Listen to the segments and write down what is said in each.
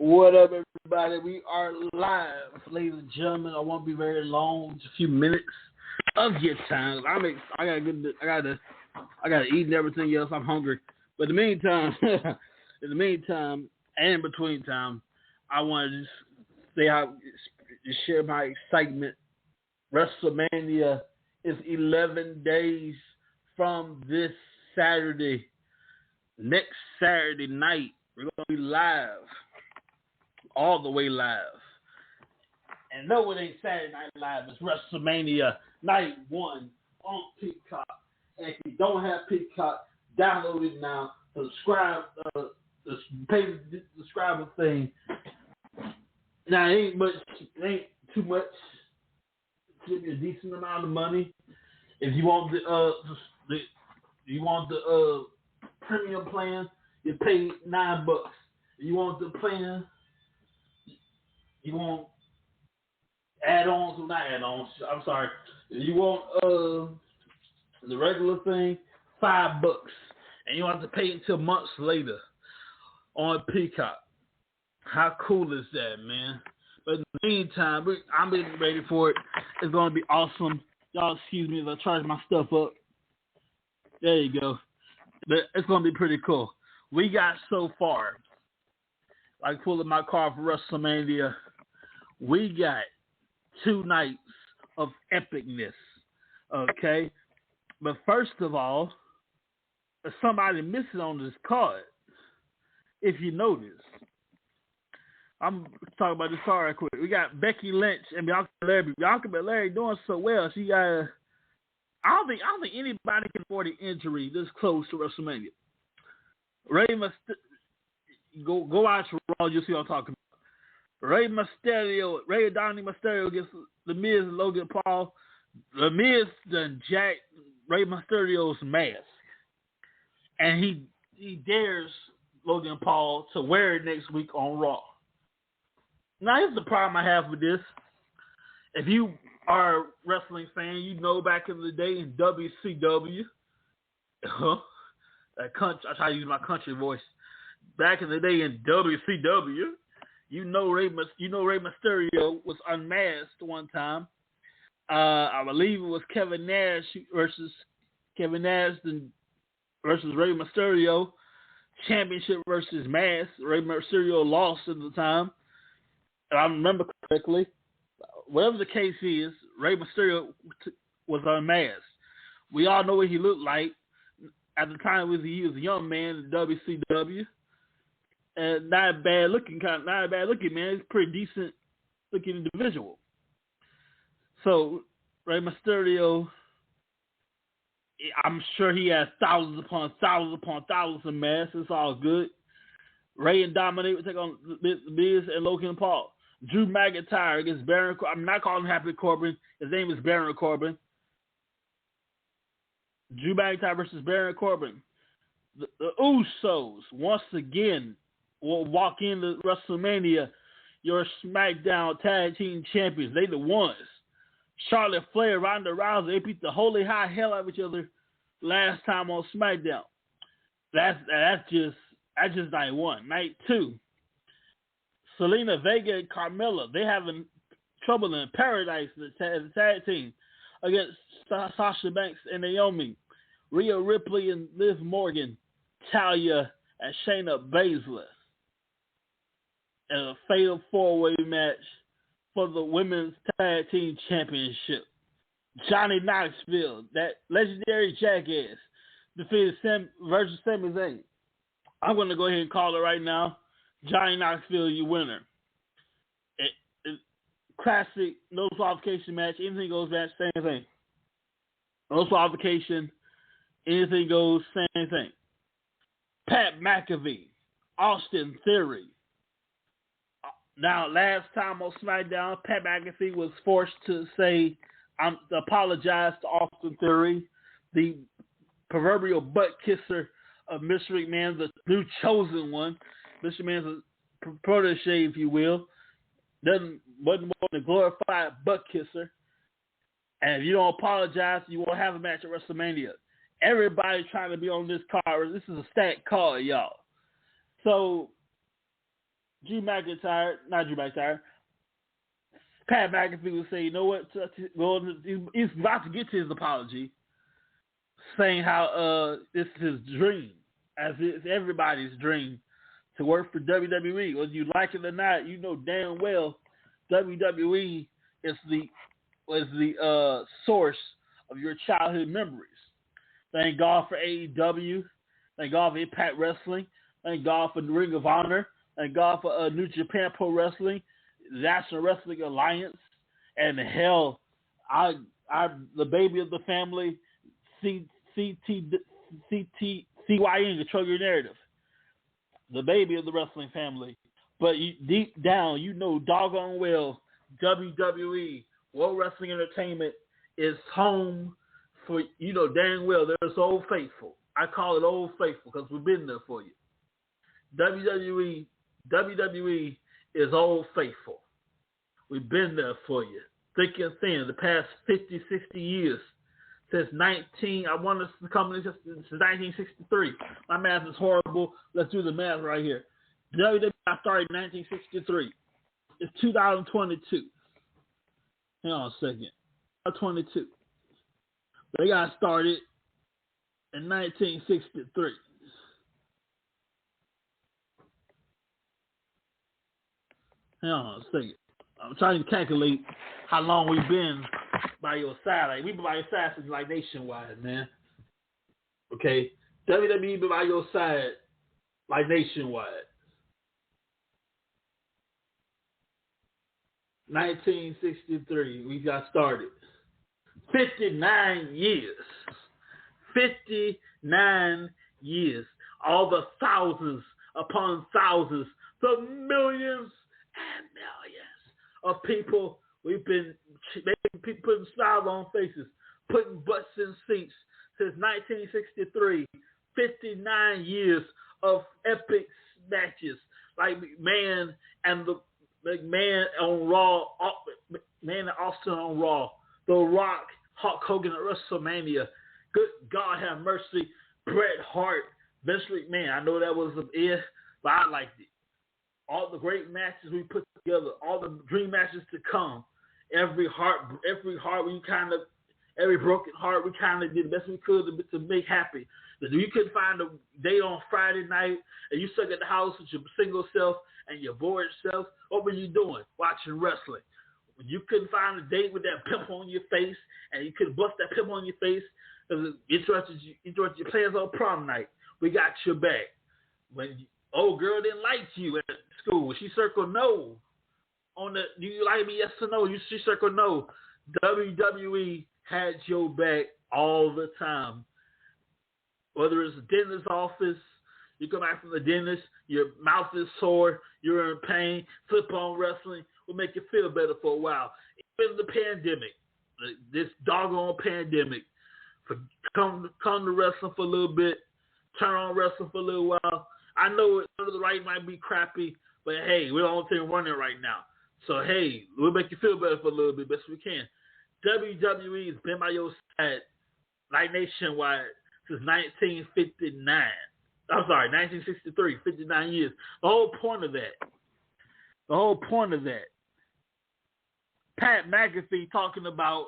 What up, everybody? We are live, ladies and gentlemen. I won't be very long, just a few minutes of your time. I gotta eat and everything else. I'm hungry, but in the meantime, and between time, I want to just say how just share my excitement. WrestleMania is 11 days from this Saturday. Next Saturday night, we're gonna be live. All the way live. And no, it ain't Saturday Night Live. It's WrestleMania Night 1 on Peacock. And if you don't have Peacock, download it now. Subscribe, pay the subscriber thing. Now, it ain't too much. Give you a decent amount of money. If you want the premium plan, you pay $9. If you want the plan, you want add-ons or not add-ons? I'm sorry. You want the regular thing, $5, and you don't have to pay until months later on Peacock. How cool is that, man? But in the meantime, I'm getting ready for it. It's gonna be awesome. Y'all excuse me if I charge my stuff up. There you go. But it's gonna be pretty cool. We got so far, like pulling my car for WrestleMania. We got 2 nights of epicness, okay? But first of all, there's somebody missing on this card, if you notice. I'm talking about this card right quick. We got Becky Lynch and Bianca Belair. Bianca Belair doing so well. She got I don't think anybody can afford an injury this close to WrestleMania. Go watch Raw, you'll see what I'm talking about. Rey Dominic Mysterio against The Miz and Logan Paul. The Miz done jacked Rey Mysterio's mask. And he dares Logan Paul to wear it next week on Raw. Now, here's the problem I have with this. If you are a wrestling fan, you know back in the day in WCW, I try to use my country voice. Back in the day in WCW, You know Rey Mysterio was unmasked one time. I believe it was Kevin Nash versus Rey Mysterio. Championship versus mask. Rey Mysterio lost at the time. If I remember correctly. Whatever the case is, Rey Mysterio was unmasked. We all know what he looked like. At the time, he was a young man in WCW. And not a bad looking man. He's a pretty decent looking individual. So Rey Mysterio, I'm sure he has thousands upon thousands of masks. It's all good. Rey and Dominic will take on The Miz and Logan Paul. Drew McIntyre against Baron Corbin. I'm not calling him Happy Corbin. His name is Baron Corbin. Drew McIntyre versus Baron Corbin. The Usos once again will walk into WrestleMania, your SmackDown Tag Team Champions. They the ones. Charlotte Flair, Ronda Rousey, they beat the holy high hell out of each other last time on SmackDown. That's just night 1. Night 2, Selena Vega and Carmella, they having trouble in paradise as a tag team against Sasha Banks and Naomi, Rhea Ripley and Liv Morgan, Talia and Shayna Baszler. And a fatal 4-way match for the Women's Tag Team Championship. Johnny Knoxville, that legendary jackass, defeated versus Sami Zayn. I'm going to go ahead and call it right now. Johnny Knoxville, your winner. Classic, no qualification match. Anything goes match, same thing. No qualification, anything goes, same thing. Pat McAfee, Austin Theory. Now, last time on SmackDown, Pat McAfee was forced to apologize to Austin Theory, the proverbial butt kisser of Mr. McMahon, the new chosen one. Mr. McMahon's a protege, if you will. Wasn't more than a glorified butt kisser. And if you don't apologize, you won't have a match at WrestleMania. Everybody's trying to be on this card. This is a stacked card, y'all. So Pat McAfee would say, you know what? Well, he's about to get to his apology, saying how this is his dream, as it's everybody's dream, to work for WWE. Whether you like it or not, you know damn well WWE is the source of your childhood memories. Thank God for AEW. Thank God for Impact Wrestling. Thank God for the Ring of Honor. Thank God for New Japan Pro Wrestling, National Wrestling Alliance, and hell, the baby of the family, CYN, Control Your Narrative, the baby of the wrestling family. But deep down, you know doggone well WWE, World Wrestling Entertainment, is home for, you know dang well, there's Old Faithful. I call it Old Faithful because we've been there for you. WWE is Old Faithful. We've been there for you. Thick and thin, the past 50, 60 years. Since 1963. My math is horrible. Let's do the math right here. WWE started in 1963. It's 2022. Hang on a second. 2022. They got started in 1963. Hang on a second. I'm trying to calculate how long we've been by your side. Like, we've been by your side since like nationwide, man. Okay? WWE been by your side like nationwide. 1963, we got started. 59 years. 59 years. All the thousands upon thousands, the millions and millions of people we've been making people putting smiles on faces, putting butts in seats since 1963. 59 years of epic matches like McMahon and on Raw, McMahon and Austin on Raw, The Rock, Hulk Hogan at WrestleMania. Good God have mercy, Bret Hart, Vince McMahon. I know that was but I liked it. All the great matches we put together, all the dream matches to come. Every broken heart, we kind of did the best we could to make happy. If you couldn't find a date on Friday night and you stuck at the house with your single self and your bored self, what were you doing? Watching wrestling. When you couldn't find a date with that pimple on your face and you couldn't bust that pimple on your face because it interrupted your plans on prom night, we got your back. When old girl didn't like you at school, she circled no. Do you like me? Yes or no? She circled no. WWE had your back all the time. Whether it's a dentist's office, you come back from the dentist, your mouth is sore, you're in pain, flip on wrestling will make you feel better for a while. Even the pandemic, this doggone pandemic, come to wrestling for a little bit, turn on wrestling for a little while. I know the right might be crappy, but hey, we're the only thing running right now. So hey, we'll make you feel better for a little bit, best we can. WWE has been by your side, like nationwide, since 1959. I'm sorry, 1963, 59 years. The whole point of that, Pat McAfee talking about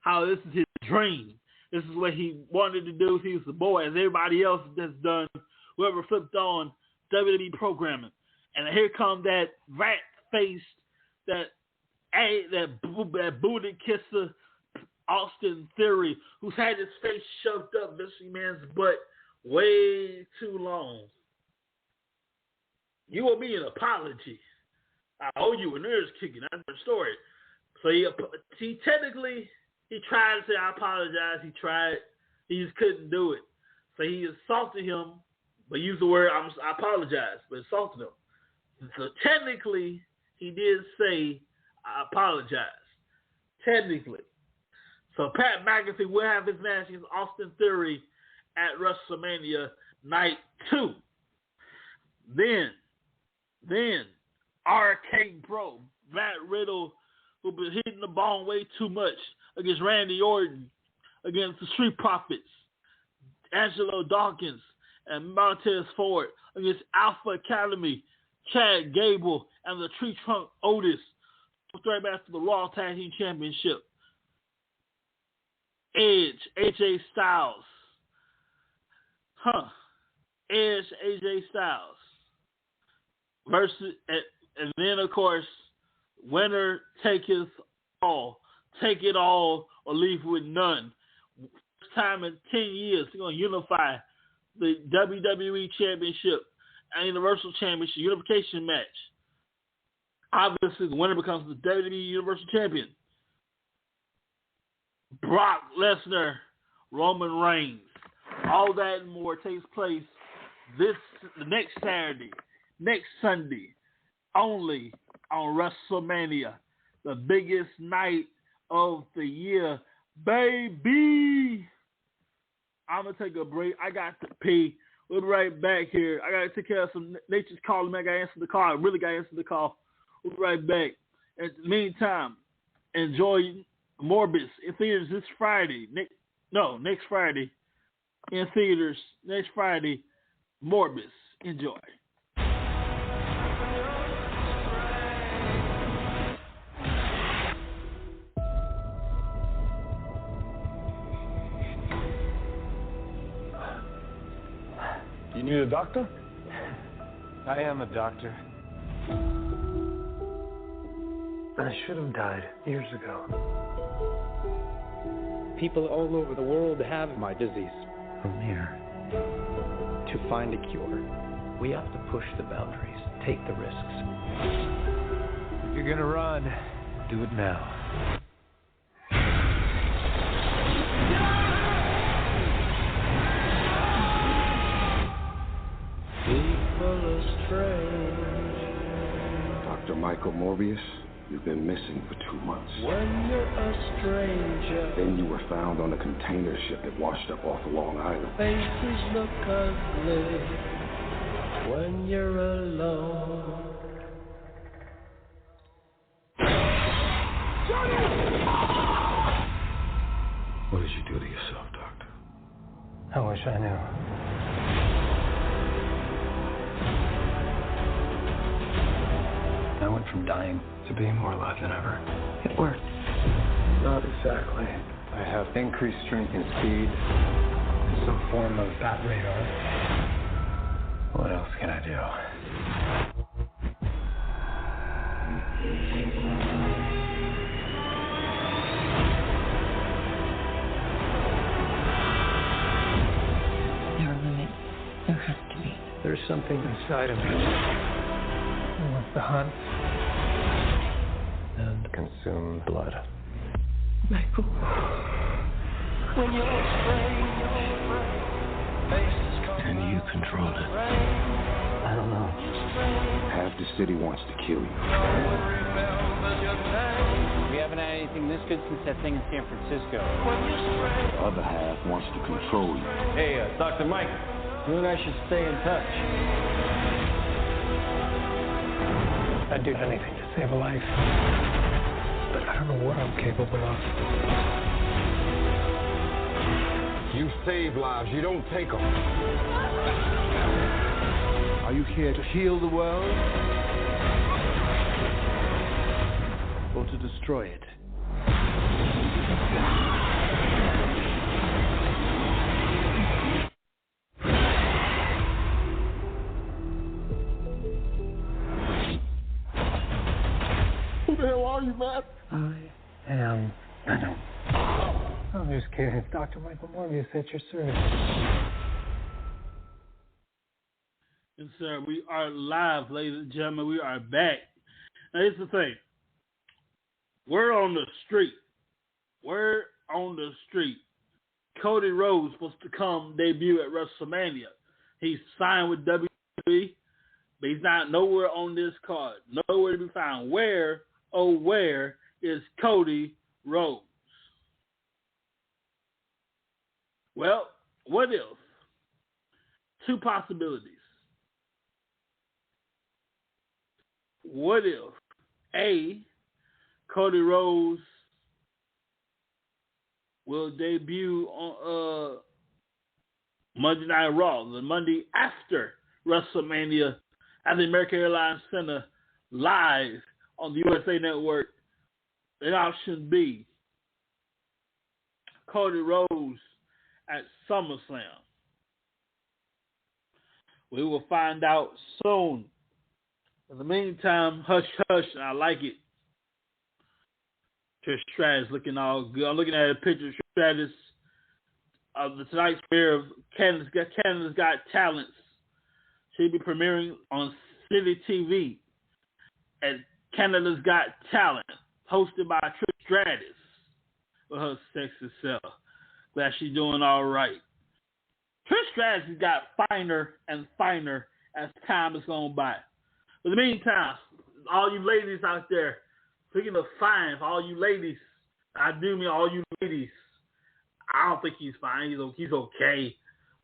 how this is his dream. This is what he wanted to do. He was the boy, as everybody else that's done, whoever flipped on WWE programming. And here come that rat-faced, that booty kisser, Austin Theory, who's had his face shoved up Vince McMahon's butt way too long. You owe me an apology. I owe you a nerves kicking. That's the story. So he technically, he tried to say, I apologize. He tried. He just couldn't do it. So he assaulted him, but used the word, I apologize, but assaulted him. So technically, he did say, I apologize. Technically. So Pat McAfee will have his match against Austin Theory at WrestleMania Night 2. Then RK Bro, Matt Riddle, who been hitting the ball way too much against Randy Orton, against the Street Profits, Angelo Dawkins, and Montez Ford, against Alpha Academy, Chad Gable and the Tree Trunk Otis threat match for the Raw Tag Team Championship. Edge, AJ Styles. Edge, AJ Styles. Versus, and then, of course, winner taketh all. Take it all or leave with none. First time in 10 years, they're going to unify the WWE Championship and Universal Championship unification match. Obviously, the winner becomes the WWE Universal Champion. Brock Lesnar, Roman Reigns. All that and more takes place the next Saturday, next Sunday, only on WrestleMania, the biggest night of the year, baby. I'm going to take a break. I got to pee. We'll be right back here. I got to take care of some nature's calling. Man, I got to answer the call. I really got to answer the call. We'll be right back. In the meantime, enjoy Morbius in theaters this Friday. Next Friday. In theaters next Friday. Morbius. Enjoy. You need a doctor? I am a doctor. I should have died years ago. People all over the world have my disease. I'm here to find a cure. We have to push the boundaries, take the risks. If you're gonna run, do it now. People are strange. Dr. Michael Morbius, you've been missing for 2 months. When you're a stranger, Then you were found on a container ship that washed up off of Long Island. faces look ugly. When you're alone, What did you do to yourself, Doctor? I wish I knew. I went from dying to being more alive than ever. It worked. Not exactly. I have increased strength and speed, and some form of bat radar. What else can I do? There are limits. There has to be. There's something inside of me. It wants to hunt and consume blood. Michael. when you're a stranger, faces come And you control it. I don't know. Half the city wants to kill you. remember your name. We haven't had anything this good since that thing in San Francisco. When you're strange, The other half wants to control you. Hey, Dr. Mike, you and I should stay in touch. I'd do anything to save a life. But I don't know what I'm capable of. You save lives, you don't take them. Are you here to heal the world? Or to destroy it? Who the hell are you, Matt? I am Venom. I'm just kidding. It's Dr. Michael Morbius at your service. Yes, sir. We are live, ladies and gentlemen. We are back. Now, here's the thing. Word on the street. Cody Rhodes supposed to come debut at WrestleMania. He's signed with WWE, but he's not nowhere on this card. Nowhere to be found. Where is Cody Rhodes? Well, what if? Two possibilities. What if A, Cody Rhodes will debut on Monday Night Raw, the Monday after WrestleMania, at the American Airlines Center live on the USA Network. In option B, Cody Rhodes at SummerSlam. We will find out soon. In the meantime, hush, hush, and I like it. Trish Stratus looking all good. I'm looking at a picture of Trish Stratus of the tonight's premiere of Canada's Got Talents. She'll be premiering on City TV at Canada's Got Talent, hosted by Trish Stratus with her sexy self. Glad she's doing all right. Trish Stratus has got finer and finer as time has gone by. But in the meantime, all you ladies out there, speaking of fine, for all you ladies, I do mean all you ladies, I don't think he's fine. He's okay.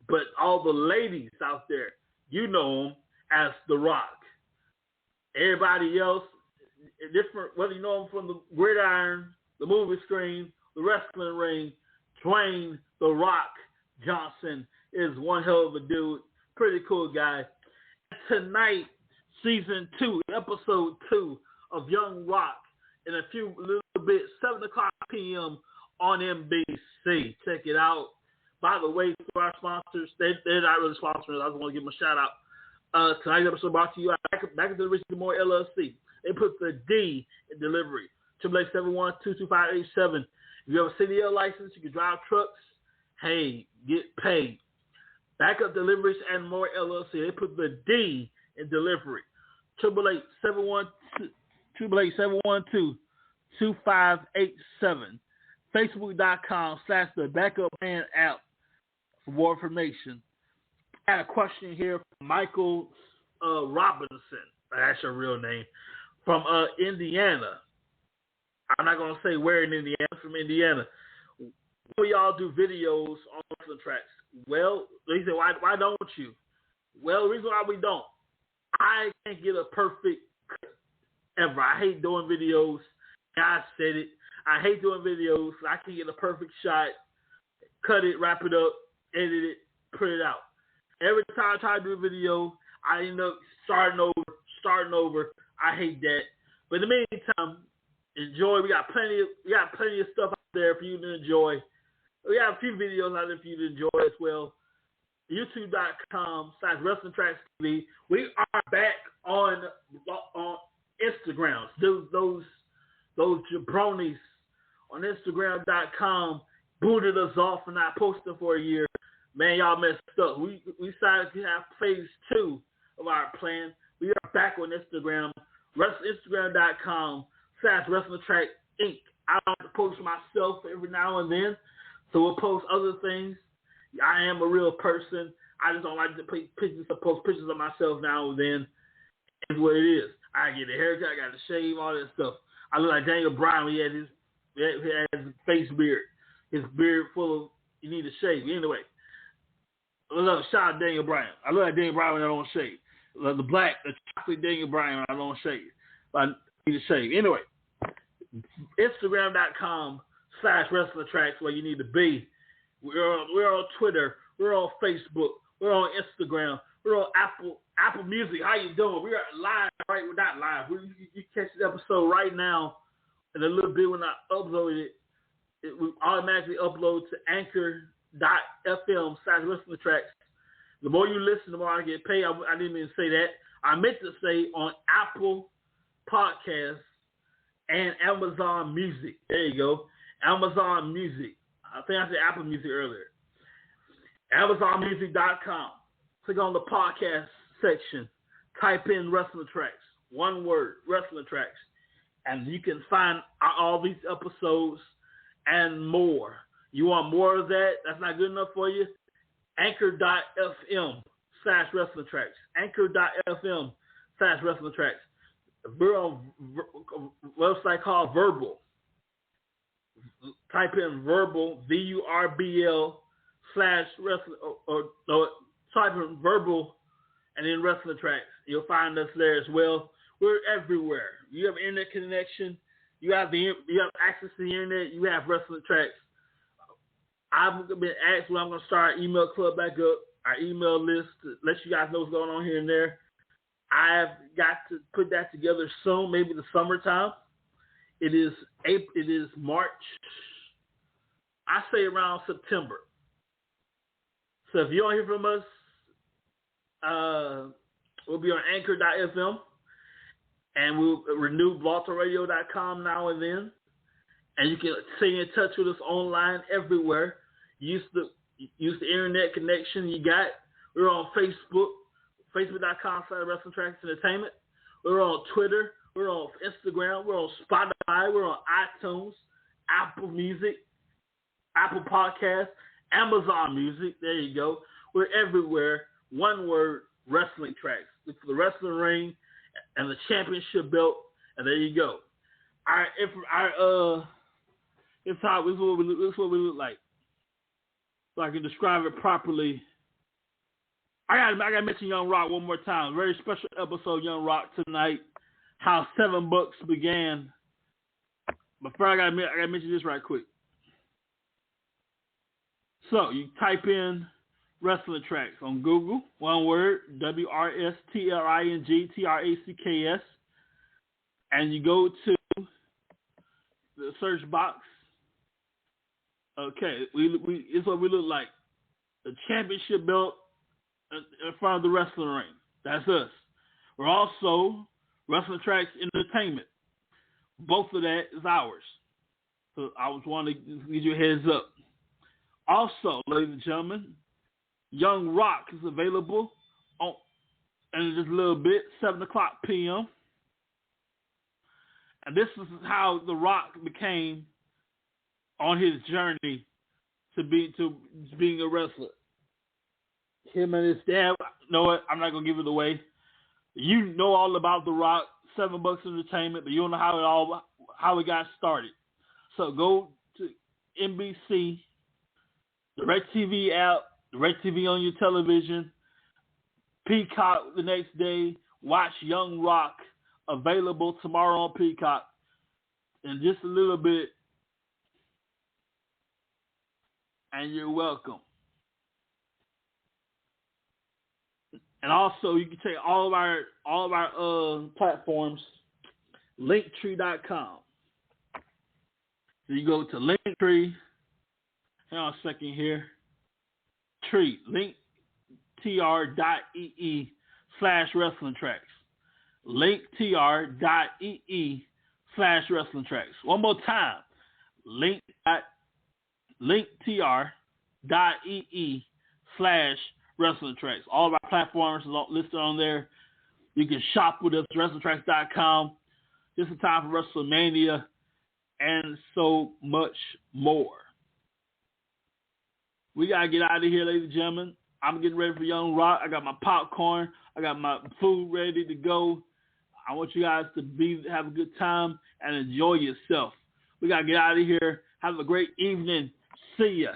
But all the ladies out there, you know him as The Rock. Everybody else, different, whether you know him from the gridiron, the movie screen, the wrestling ring, Dwayne The Rock Johnson is one hell of a dude. Pretty cool guy. Tonight, season 2, episode 2 of Young Rock in a little bit, 7 o'clock p.m. on NBC. Check it out. By the way, to our sponsors, they're not really sponsors. I just want to give them a shout out. Tonight's episode brought to you back at the Richard Moore LLC. They put the D in delivery. 888-712-2587. If you have a CDL license, you can drive trucks. Hey, get paid. Backup Deliveries and More LLC. They put the D in delivery. 888-712-2587. Facebook.com/the Backup Man app for more information. I had a question here from Michael Robinson. That's your real name. From Indiana. I'm not going to say where in Indiana. From Indiana. Will y'all do videos on wrestling tracks? Well, he said, why don't you? Well, the reason why we don't, I can't get a perfect ever. I hate doing videos. God said it. I hate doing videos. I can't get a perfect shot, cut it, wrap it up, edit it, put it out. Every time I try to do a video, I end up starting over. I hate that. But in the meantime, enjoy. We got plenty of stuff out there for you to enjoy. We have a few videos out there for you to enjoy as well. YouTube.com/WrestlingTracksTV. We are back on Instagram. Those jabronis on Instagram.com booted us off for not posting for a year. Man, y'all messed up. We decided to have phase 2 of our plan. We are back on Instagram. Instagram.com/WrestlingTrack Inc. I like to post myself every now and then. So we'll post other things. I am a real person. I just don't like to post pictures of myself now and then. It's what it is. I get a haircut, I got to shave, all that stuff. I look like Daniel Bryan when he had his face beard. His beard full of, you need to shave. Anyway, shout out Daniel Bryan. I look like Daniel Bryan when I don't shave. The chocolate Daniel Bryan when I don't shave. I need to shave. Anyway, Instagram.com/WrestlingTracks where you need to be. We're on Twitter. We're on Facebook. We're on Instagram. We're on Apple Music. How you doing? We are live, right? We're not live. You catch the episode right now. In a little bit when I upload it, it will automatically upload to anchor.fm/WrestlingTracks. The more you listen, the more I get paid. I didn't even say that. I meant to say on Apple Podcasts and Amazon Music. There you go. Amazon Music. I think I said Apple Music earlier. AmazonMusic.com. Click on the podcast section. Type in Wrestling Tracks. One word, Wrestling Tracks. And you can find all these episodes and more. You want more of that? That's not good enough for you? Anchor.fm/WrestlingTracks. Anchor.fm/WrestlingTracks. We're on a website called Verbal. Type in Verbal, VURBL /wrestling, or type in Verbal and then Wrestling Tracks. You'll find us there as well. We're everywhere. You have internet connection. You have access to the internet. You have Wrestling Tracks. I've been asked when I'm going to start our email club back up, our email list to let you guys know what's going on here and there. I've got to put that together soon, maybe the summertime. It is March. I say around September. So if you don't hear from us, we'll be on Anchor.fm, and we'll renew blogtalkradio.com now and then. And you can stay in touch with us online everywhere. Use the internet connection you got. We're on Facebook, facebook.com/WrestlingTracks Entertainment. We're on Twitter. We're on Instagram. We're on Spotify. We're on iTunes, Apple Music, Apple Podcasts, Amazon Music. There you go. We're everywhere. One word, Wrestling Tracks. Look for the wrestling ring and the championship belt, and there you go. This is what we look like. So I can describe it properly. I gotta mention Young Rock one more time. Very special episode, Young Rock tonight. How 7 Bucks began. But first, I gotta mention this right quick. So you type in Wrestling Tracks on Google, one word, WRSTLINGTRACKS, and you go to the search box. Okay, it's what we look like. The championship belt in front of the wrestling ring. That's us. We're also Wrestling Tracks Entertainment. Both of that is ours. So I was wanting to give you a heads up. Also, ladies and gentlemen, Young Rock is available in just a little bit, 7 o'clock p.m. And this is how The Rock became on his journey to being a wrestler. Him and his dad, know what? I'm not gonna give it away. You know all about The Rock, 7 Bucks Entertainment, but you don't know how it got started. So go to NBC, the DirecTV app, the DirecTV on your television, Peacock the next day. Watch Young Rock, available tomorrow on Peacock. In just a little bit. And you're welcome. And also, you can take all of our platforms, linktree.com. So you go to Linktree. Hang on a second here. Tree, linktr.ee/Wrestling Tracks. linktr.ee/Wrestling Tracks. One more time. linktr.ee/Wrestling Tracks. All of our platforms are listed on there. You can shop with us, WrestlingTracks.com. Just in time for WrestleMania and so much more. We got to get out of here, ladies and gentlemen. I'm getting ready for Young Rock. I got my popcorn. I got my food ready to go. I want you guys to have a good time and enjoy yourself. We got to get out of here. Have a great evening. See ya.